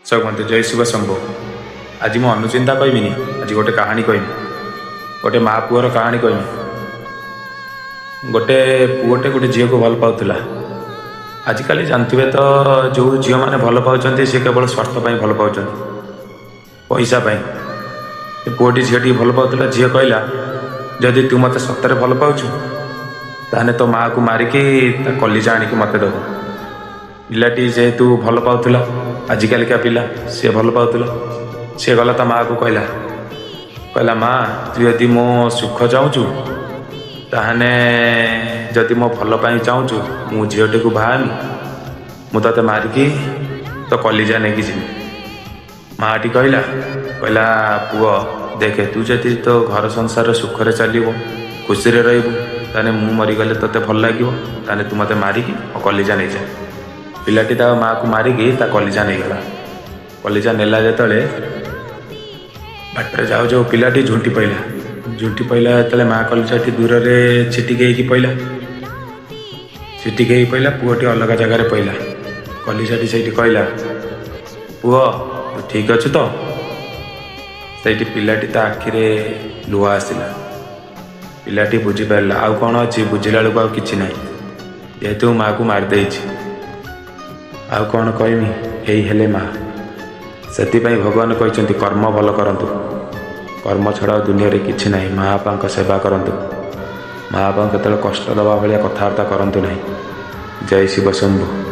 जगवंत जय शिव शंभो। आज मु अनुचिंता कहमिनी, आज गोटे कहानी कहमी, गोटे माँ पुअर कहानी कहमी। गोटे पुओटे गोटे झील को भल पाला। आजिकल जानते तो जो झील मैंने भल पाँच सी केवल स्वार्थ भल पाँच पैसा पुओटी झील भल पाला। झील कहला जदि तू मत सतरे भल पाचु ताने तो माँ को मारिकी कलिजा आणिकी मत दब। पिलाटी जेहेतु भल पाला, आजिकल क्या पिला सी भल पाला, सी गला ता माँ को कहला माँ तू यदि मो सुख चाहूँ ताहने जदि मो भल पाई चाहूँ मु झीलटे को बाहमी मु ते मारिकी तो कलिजा नहीं जी। माँटी कहला पुओ देखे तू जदि तो घर संसार सुखरे चलो खुशी रे मु मरीगले ते भल लगे ताने तू मत मारिकी और कलिजा नहीं जा। पिलाटी ता माँ को मारिकी ता कलिजा नहीं गला। कलिजा नेला जेतले बाटर जाऊ जाऊ पिलाटी झुंटी पईला जेतले माँ कलिजाटी दूर रे छिटिकी पईला। छिटिकी पईला पुओटी अलग जगार पईला। कलिजाटी से कहला पुओ तू ठीक अच्छु तो। से पिलाटी ता आखिरे लुह आसला। पिलाटी बुझीपार आउ कौन अच्छी बुझिला बेलू आउ कि ना जेहेतु माँ को मारिदे आउ कौन कहमी यही हेले माँ। से भगवान कहते कर्म भल करंतु, कर्म छड़ा दुनिया रे किछि नहीं। माँ बापा सेवा करंतु, माँ बापा केतले कष्ट दबा भाया कथबार्ता करंतु नहीं। जय शिव शंभु।